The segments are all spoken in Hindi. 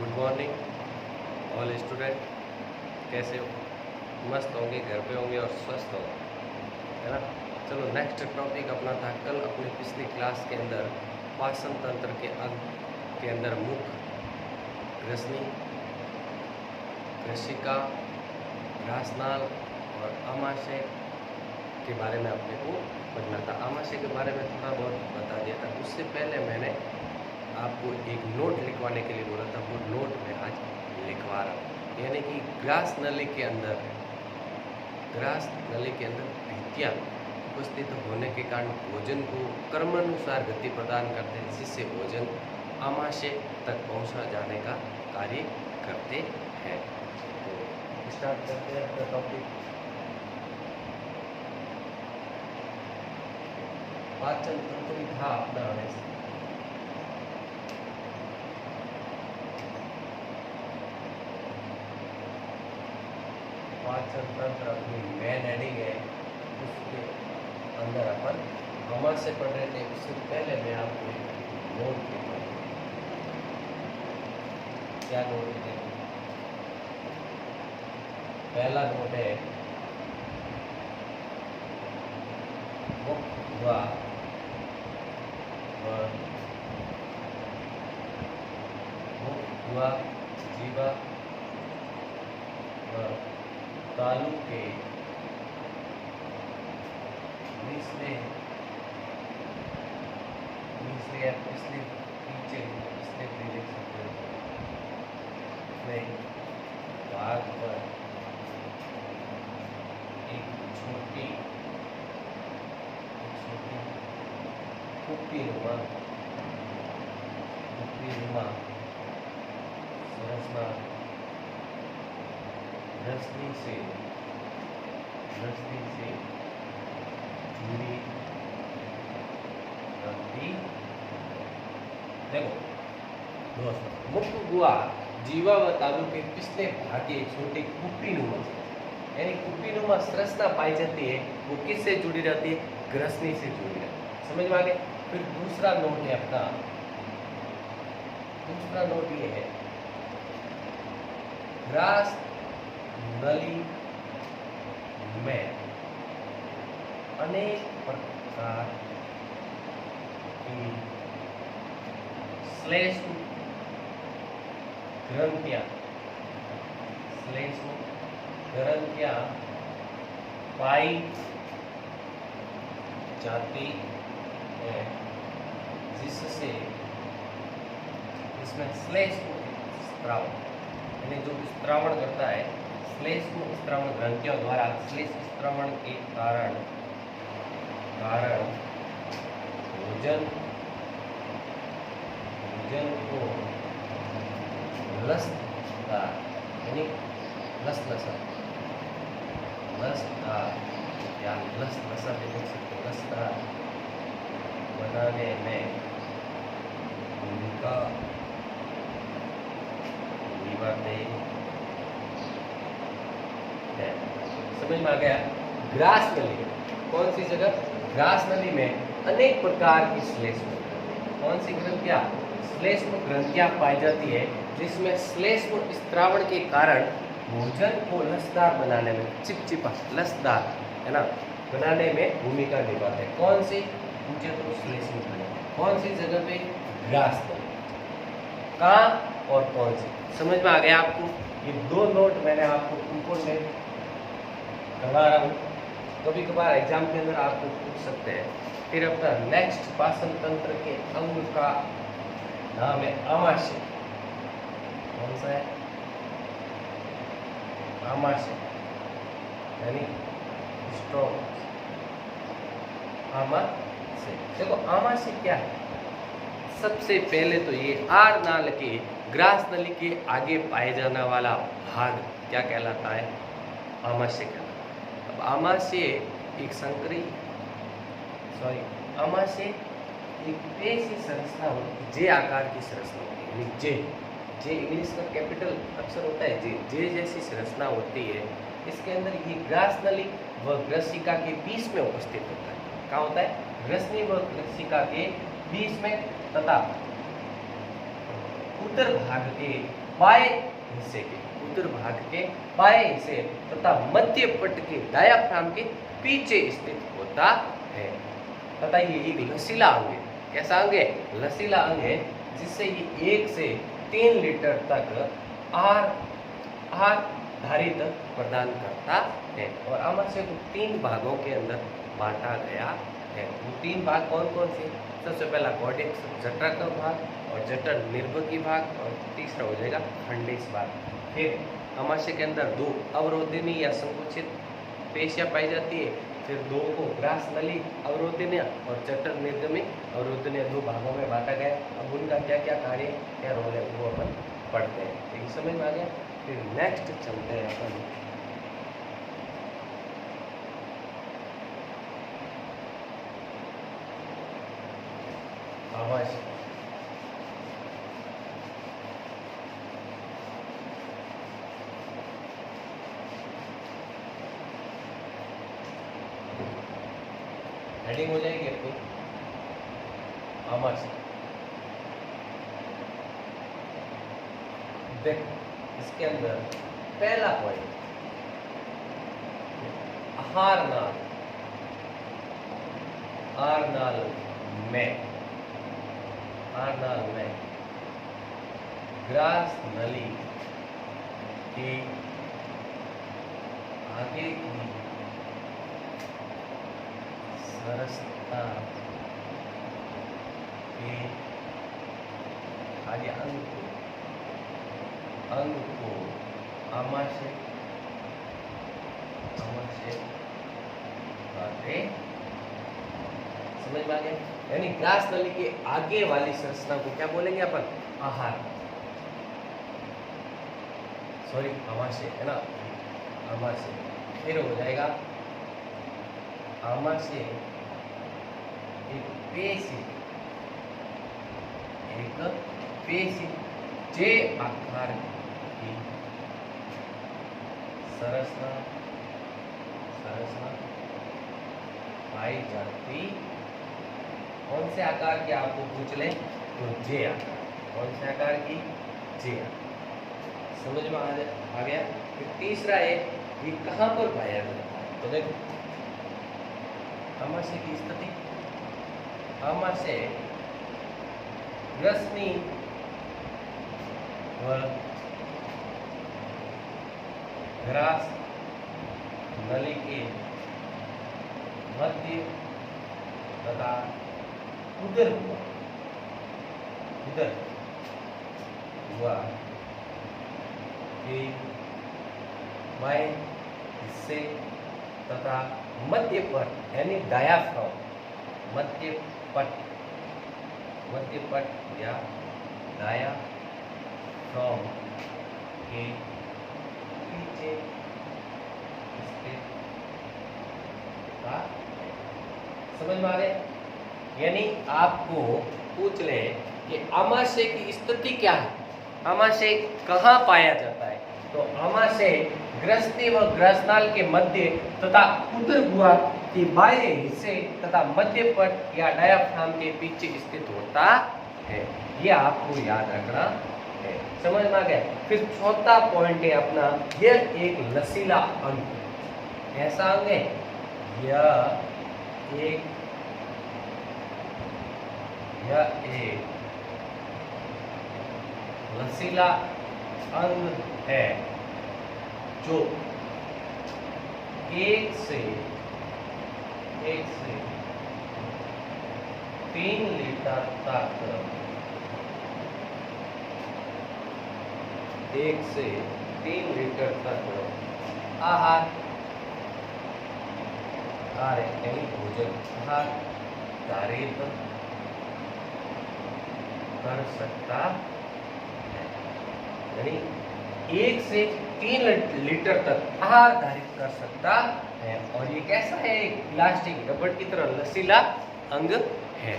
Good morning all student. कैसे हो? मस्त होंगे, घर पे होंगे और स्वस्थ होंगे, है ना। चलो नेक्स्ट टॉपिक अपना था कल अपनी पिछली क्लास के अंदर पाचन तंत्र के अंग के अंदर मुख, ग्रसनी, ग्रसिका, ग्रासनाल और आमाशय के बारे में अपने को पढ़ना था। आमाशय के बारे में थोड़ा बहुत बता दिया था। उससे पहले मैंने आपको एक नोट लिखवाने के लिए बोला था, वो नोट मैं आज लिखवा रहा हूँ। यानी कि ग्रास नली के अंदर भित्तियाँ उपस्थित होने के कारण भोजन को क्रमानुसार गति प्रदान करते हैं, जिससे भोजन आमाशय तक पहुँचा जाने का कार्य करते हैं। तो स्टार्ट करते हैं अपना टॉपिक। पाचन तंत्र था अपना हमेशा पाचन तंत्र अपनी मेन हेडिंग है, उसके अंदर अपन आमाशय पढ़ रहे थे। उससे पहले मैं आपको नोट लिखा, क्या नोट लिखे? पहला नोट है मुख द्वार और मुख द्वार जीवा और तालु के निचले या पिछले देख सकते हो में भाग पर एक छोटी कुप्पी नुमा संरचना ग्रसनी से जुड़ी रहती। देखो दोस्तों, मुख गुहा जीवा व तालु के पिछले भाग के छोटे कुप्पीनुमा, यानी कुप्पीनुमा संरचना पाई जाती है, वो किससे जुड़ी रहती है? ग्रसनी से जुड़ी रहती है। समझ में आ गया? फिर दूसरा नोट है अपना, दूसरा नोट ये है ग्रास नली में अनेक प्रकार की श्लेष्म ग्रंथियां पाई जाती है, जिससे इसमें श्लेष्म स्त्राव, यानी जो स्त्रावण करता है, श्लेष्म स्त्रावण ग्रंथियों द्वारा श्लेष्म स्त्रावण के कारण भोजन को लसदार, यानी लसदार या लसदार बनाने में भूमिका निभाते हैं। समझ में आ गया? ग्रास नली कौन सी जगह? ग्रास नली में अनेक प्रकार की श्लेष्म, कौन सी ग्रंथियां? श्लेष्म ग्रंथियां पाई जाती है, जिसमें श्लेष्म स्त्रावण के कारण भोजन को लसदार बनाने में, चिपचिपा लसदार, है ना, बनाने में भूमिका निभाते हैं। कौन सी? पूछे तो श्लेष्म ग्रंथि। कौन सी जगह पे? ग्रास नली। कहाँ और कौन सी? समझ में आ गया आपको? ये दो नोट मैंने आपको इम्पोर्टेंट करवा रहा हूँ, कभी कभार एग्जाम के अंदर आपको पूछ सकते हैं। फिर अपना नेक्स्ट पाचन तंत्र के अंग का नाम है आमाशय। कौन सा है? आमाशय, यानी स्टोमक। आमाशय, देखो आमाशय क्या है? सबसे पहले तो ये आर नाल के ग्रास नली के आगे पाए जाने वाला भाग क्या कहलाता है? आमाशय कहलाता है। अब आमाशय एक आमाशय एक ऐसी संरचना होती है, जे आकार की संरचना होती है, यानी जे इंग्लिश का कैपिटल अक्षर होता है, जे जैसी संरचना होती है। इसके अंदर ये ग्रास नली व ग्रसिका के बीच में उपस्थित होता है। कहाँ होता है? ग्रसनी व ग्रसिका के बीच में तथा उत्तर भाग के बाएं हिस्से के उदर भाग के बाएं हिस्से तथा मध्य पट के डायाफ्राम के पीछे स्थित होता है तथा ये एक लचीला अंग है। कैसा अंग है? लचीला अंग है, जिससे ये 1 से 3 लीटर तक आहार धारित प्रदान करता है। और आमाशय को 3 भागों के अंदर बांटा गया है। वो 3 भाग कौन कौन से? सबसे पहला कॉर्टेक्स जठरक भाग और जठर निर्भकी भाग और तीसरा हो जाएगा खंडेश भाग। फिर आमाशय के अंदर 2 अवरोधिनी या संकुचित पेशियां पाई जाती है। फिर 2 को ग्रास नली अवरोधनीय और जठर निर्गमी अवरोधनीय 2 भागों में बांटा गया। अब उनका क्या क्या कार्य, क्या रोल है, वो अपन पढ़ते हैं। एक समझ में आ गया। फिर नेक्स्ट चलते हैं अपन आवाज। हेडिंग हो जाएगी अपनी आवाज। देख, इसके अंदर पहला पॉइंट आहार नाल, आहार नाल में ग्रास नली की आगे की सरसता के आगे अंग को आमाशय बाटे। समझ में आ गया? यानी ग्रास नली के आगे वाली संरचना को क्या बोलेंगे अपन? आहार, सॉरी आमाशय है ना, आमाशय। फिर हो जाएगा आमाशय एक पेशी जे आकार की संरचना पाई जाती। कौन से आकार की आपको पूछ ले तो जे आकार। कौन से आकार की? जे आकार। समझ में आ गया। फिर तीसरा है ये कहाँ पर पाया जाता है? तो देखो आमाशय की स्थिति, आमाशय ग्रसनी व ग्रास नली के मध्य तथा उदर हुआ के बाएं हिस्से तथा मध्य पट यानी डायाफ्राम, मध्य पट या डायाफ्राम के पीछे स्थित था। समझ में आ रहे? यानी आपको पूछ ले कि आमाशय की स्थिति क्या है, आमाशय कहाँ पाया जाता है? तो आमाशय ग्रसनी व ग्रसनाल के मध्य तथा उदर गुहा के बाह्य हिस्से तथा मध्य पट या डायाफ्राम के पीछे स्थित होता है। ये आपको याद रखना है। समझ में आ गया? फिर चौथा पॉइंट है अपना, यह एक लचीला अंग। ऐसा अंग है, यह एक लचीला अंग है जो 1 से 3 लीटर तक 1 से 3 लीटर तक आहार यानी भोजन आहार धारित कर सकता है। यानी 1 से 3 लीटर तक आहार धारित कर सकता है। और ये कैसा है? इलास्टिक रबड़ की तरह लचीला अंग है।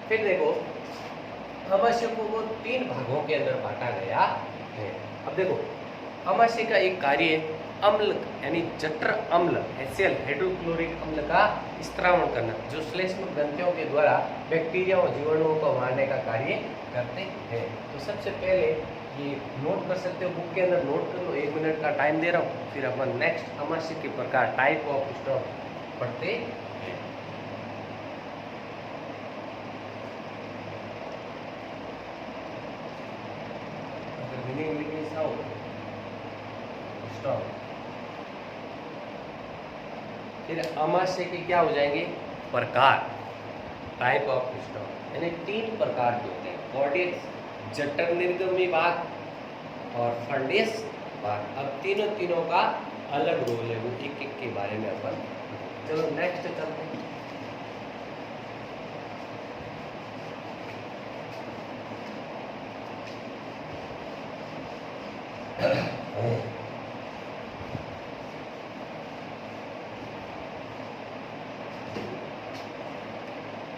फिर देखो आमाशय को वो 3 भागों के अंदर बांटा गया है। अब देखो आमाशय का एक कार्य है अम्ल यानी जठर अम्ल HCl हाइड्रोक्लोरिक अम्ल का स्त्रावण करना, जो श्लेष्म ग्रंथियों के द्वारा बैक्टीरिया और जीवाणुओं को मारने का कार्य करते हैं। तो सबसे पहले ये नोट कर सकते हो, बुक के अंदर नोट कर लो, 1 मिनट का टाइम दे रहा हूँ, फिर अपन नेक्स्ट आमाशय के प्रकार टाइप ऑफ स्टॉक पढ़ते हैं। अगर मीनिंग लिखनी चाहो स्टॉक, फिर आमाशय के क्या हो जाएंगे प्रकार, टाइप ऑफ स्टॉक, यानी 3 प्रकार के होते हैं, कॉर्डियस, जठर निर्गमी भाग और फंडेस भाग। अब तीनों का अलग रोल है, वो एक के बारे में अपन, चलो नेक्स्ट चलते हैं।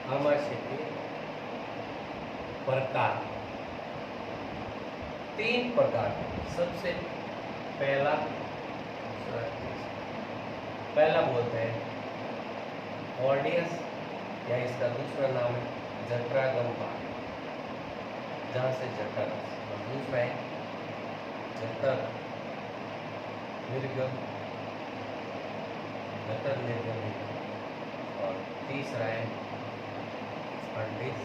आमाशय के प्रकार 3 प्रकार। सबसे पहला बोलते हैं कॉर्डियस, या इसका दूसरा नाम है जठरागम भाग, जहां से जठर, और दूसरा है जठर निर्गम, जठर निर्गम, और तीसरा है फंडिस।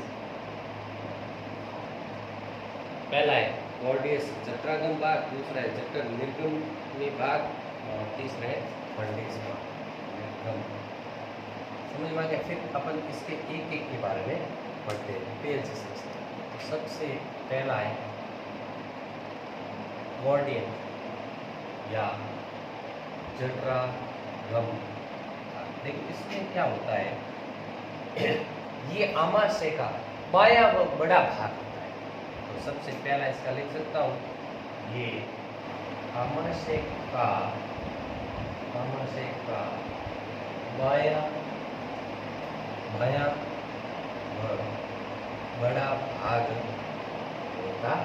पहला है कॉर्डियस जठरागम भाग, दूसरा है जठर निर्गमी भाग, और तीसरा है फंडिस भाग। समझ में आ गया? फिर अपन इसके एक के बारे में पढ़ते हैं, तेल से समझते हैं। तो सबसे पहला है कॉर्डियस या जठरागम। देखो इसमें क्या होता है, ये आमाशय का बायां व बड़ा भाग होता है। तो सबसे पहला इसका लिख सकता हूँ, ये आमाशय का बायां व बड़ा भाग होता है,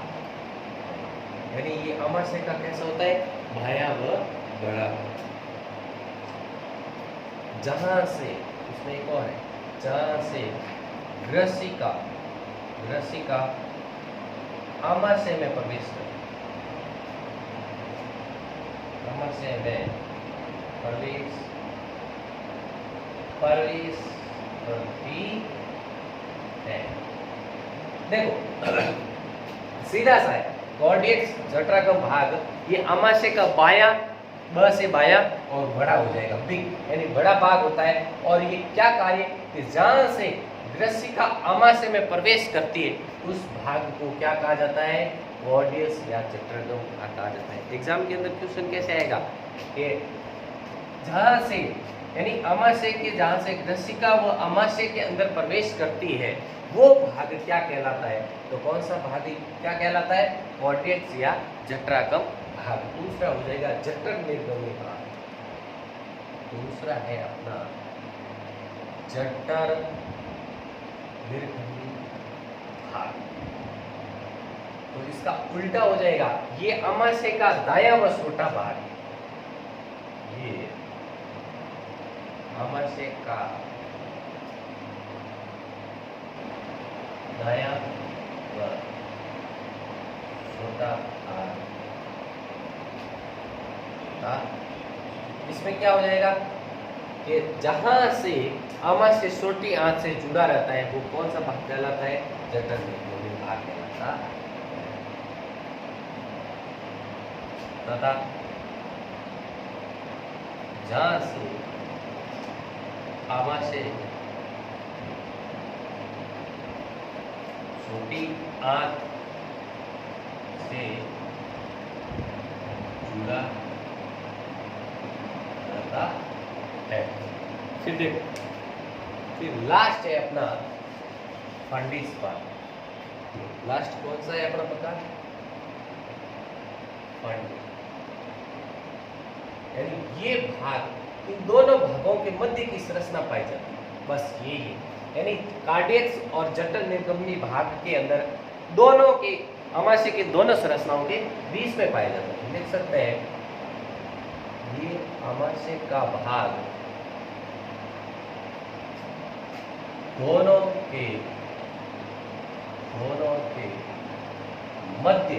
यानी ये आमाशय का कैसा होता है, बायां व बड़ा भाग, जहां से, उसमें एक और है, जहां से ग्रसिका आमाशय में प्रवेश करती, आमाशय में प्रवेश करती है। देखो सीधा सा है, कॉर्डियस जठरागम भाग ये आमाशय का बायां, ब से बायां और बड़ा हो जाएगा, बिग, यानी बड़ा भाग होता है। और ये क्या कार्य, कि जहां से ग्रसिका आमाशय में प्रवेश करती है, उस भाग को क्या कहा जाता है, कॉर्डियस या जठरागम भाग कहा जाता है। एग्जाम के अंदर क्वेश्चन कैसे आएगा कि जहां से, यानी आमाशय के जहां से ग्रसिका वो आमाशय के अंदर प्रवेश करती है, वो भाग क्या कहलाता है, तो कौन सा भाग क्या कहलाता है, कॉर्डियस या जठरागम भाग। दूसरा हो जाएगा जठर निर्गमी भाग, दूसरा है अपना जठर निर्गमी भाग। तो इसका उल्टा हो जाएगा, ये आमाशय का दायां व छोटा भाग, ये आमाशय का दायां व छोटा भाग। इसमें क्या हो जाएगा कि जहां से आमाशय छोटी आंत से जुड़ा रहता है, वो कौन सा भाग कहलाता है, जठर निर्गमी भाग कहलाता है। तथा जहां से आमाशय छोटी आंत से जुड़ा रहता है। फिर देखो, फिर लास्ट है अपना फंडिस भाग। लास्ट कौन सा है अपना प्रकार, फंडिस, यानी ये भाग, इन दोनों भागों के मध्य की संरचना पाई जाती है, बस यही है। यानी कार्डियक्स और जठर निर्गमी भाग के अंदर दोनों के, आमाशय के दोनों संरचनाओं के बीच में पाया जाता है। देख सकते हैं ये आमाशय का भाग दोनों के मध्य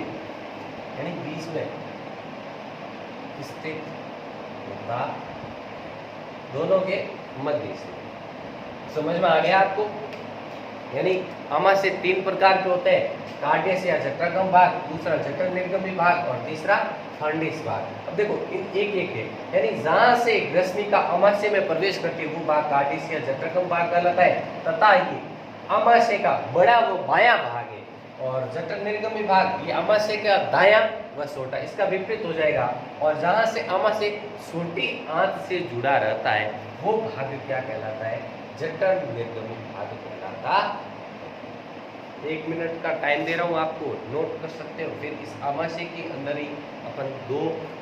यानी बीच में स्थित होता, दोनों के मध्य से। समझ में आ गया आपको? यानी आमाशय 3 प्रकार के होते हैं, कार्डियस या जठरागम भाग, दूसरा जठर निर्गमी भाग और तीसरा फंडिस भाग। अब देखो एक एक है, यानी जहां से रश्मि का आमाशय में प्रवेश करती है वो भाग कार्डियस या जठरागम भाग कहलाता है, तथा ये आमाशय का बड़ा वो बायां भाग है, और जठर निर्गमी भाग ये आमाशय का दायां व छोटा, इसका विपरीत हो जाएगा। और जहां से आमाशय छोटी आंत से जुड़ा रहता है वो भाग क्या कहलाता है? जठर निर्गमी भाग कहलाता। 1 मिनट का टाइम दे रहा हूं आपको, नोट कर सकते हो। फिर इस आमाशय के अंदर ही अपन 2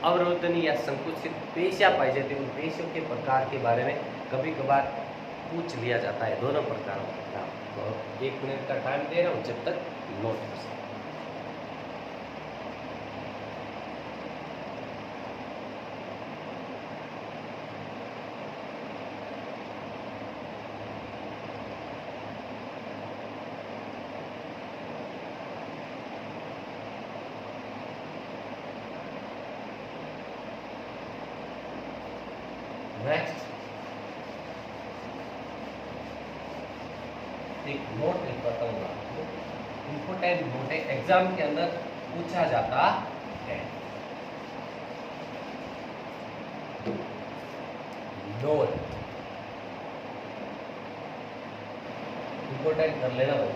अवरोधनी या संकुचित पेशियां पाई जाती है, उन पेशियों के प्रकार के बारे में कभी कभार पूछ लिया जाता है, दोनों प्रकारों का। तो 1 मिनट का टाइम दे रहा हूं, जब तक नोट कर सकते। नेक्स्ट एक नोट लिखवाता हूँ आपको, इम्पोर्टेंट नोट है, एग्जाम के अंदर पूछा जाता है। नोट इम्पोर्टेंट कर लेना भाई।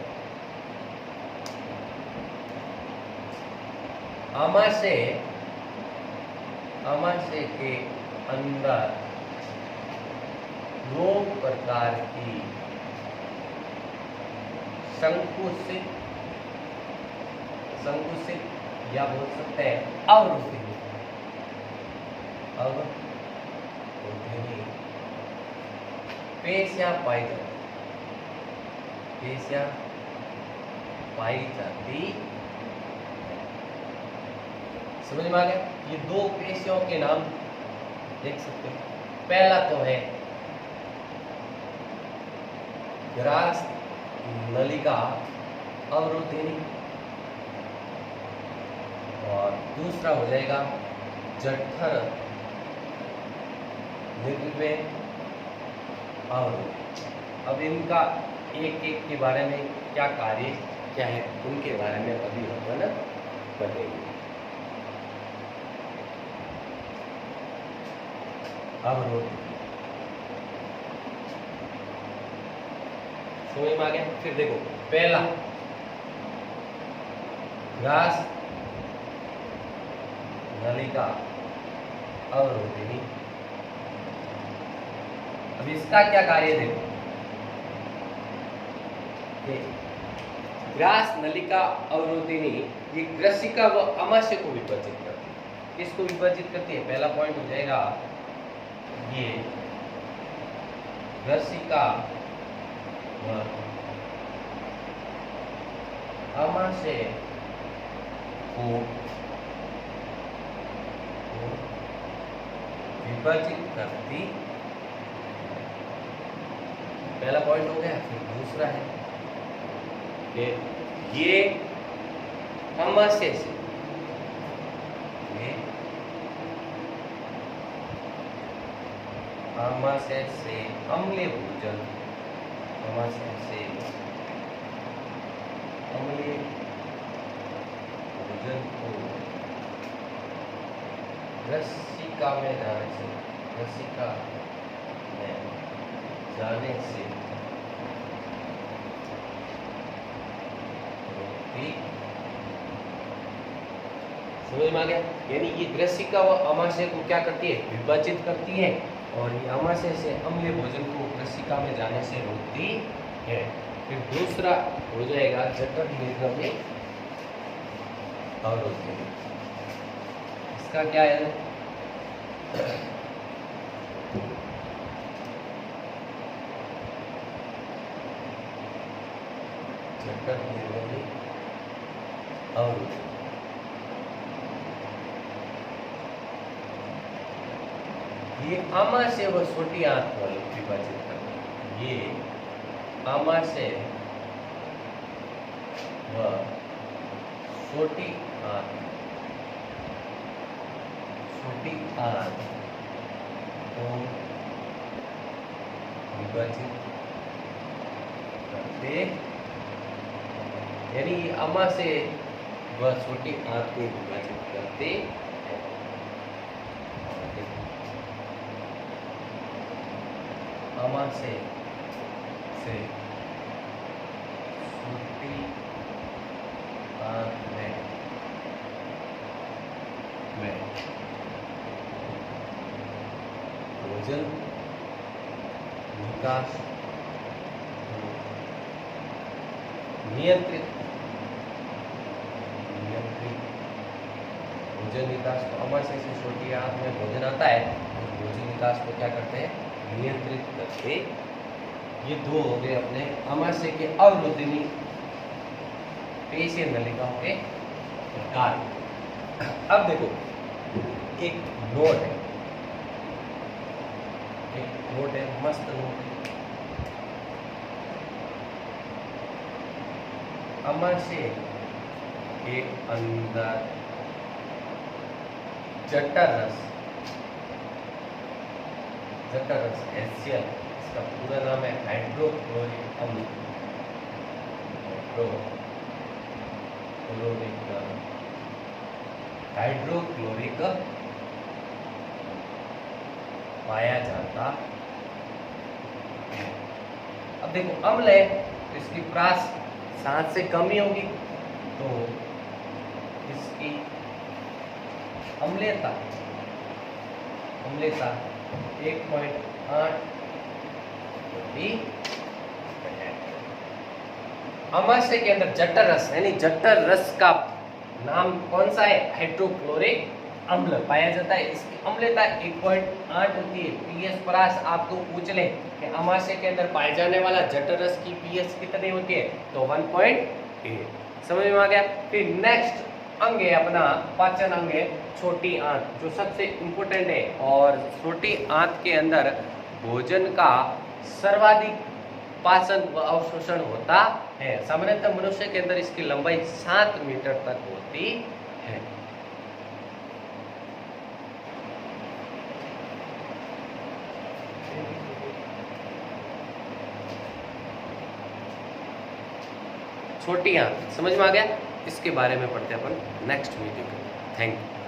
आमाशय के अंदर 2 प्रकार की संकुचित या बोल सकते हैं अवरोधिनी पेशियां पाई जाती। समझ में आ गया? ये 2 पेशियों के नाम देख सकते हो। पहला तो है ग्रास नलिका अवरोधिनी, और दूसरा हो जाएगा जठर निर्गमी अवरोध। अब इनका एक एक के बारे में क्या कार्य क्या है उनके बारे में अभी अपन पढ़ेंगे। अवरोध समझ में आ गया? फिर देखो, पहला ग्रास नलिका अवरोधिनी। अब इसका क्या कार्य देखो, ग्रास नलिका अवरोधिनी ये ग्रसिका व आमाशय को विभाजित करती है। किसको विभाजित करती है? पहला पॉइंट हो जाएगा ये ग्रसिका व आमाशय को विभाजित करती। पहला पॉइंट हो गया। फिर दूसरा है कि ये आमाशय से अम्लीय भोजन को रसिका में जाने से रोकती। समझ में आ गया? यानी ये ग्रसिका व आमाशय को क्या करती है? विभाजित करती है, और ये आमाशय से अम्लीय भोजन को ग्रसिका में जाने से रोकती है। फिर दूसरा हो जाएगा जठर निर्गमी अवरोध। इसका क्या है? जठर निर्गमी अवरोध। ये आमाशय व छोटी आंत को विभाजित करता है। ये आमाशय व छोटी आंत छोटी आंत को विभाजित करते, यानी आमा से वह छोटी आंत को विभाजित करते हैं। आमा से छोटी आंत में भोजन निकास नियंत्रित भोजन निकास को आमाशय से छोटी आंत में भोजन आता है, और भोजन निकास को क्या करते हैं, नियंत्रित करते। ये दो हो गए अपने आमाशय के अवरोधिनी पेशीय नलिकाओं के प्रकार। अब देखो एक नोट है, मस्त नोट है। आमाशय के अंदर जठर रस HCl, इसका पूरा नाम है हाइड्रोक्लोरिक अम्ल। हाइड्रोक्लोरिक पाया जाता है। अब देखो अम्ल है तो इसकी प्रास 7 से कम ही होगी, तो इसकी अम्लता 1.8 होती है। आमाशय के अंदर जठर रस यानी जठर रस का नाम कौन सा है, हाइड्रोक्लोरिक अम्ल पाया जाता है। इसकी अम्लता 1.8 होती है। पीएच परास आपको पूछ ले कि आमाशय के अंदर पाए जाने वाला जठर रस की पीएच कितनी होती है, तो 1.8। समझ में आ गया। फिर नेक्स्ट अंग है अपना पाचन अंग है छोटी आंत, जो सबसे इम्पोर्टेंट है, और छोटी आंत के अंदर भोजन का सर्वाधिक पाचन व अवशोषण होता है। सामान्यतः मनुष्य के अंदर इसकी लंबाई 7 मीटर तक होती है। छोटी आंत समझ में आ गया। इसके बारे में पढ़ते हैं अपन नेक्स्ट वीडियो में। Thank you.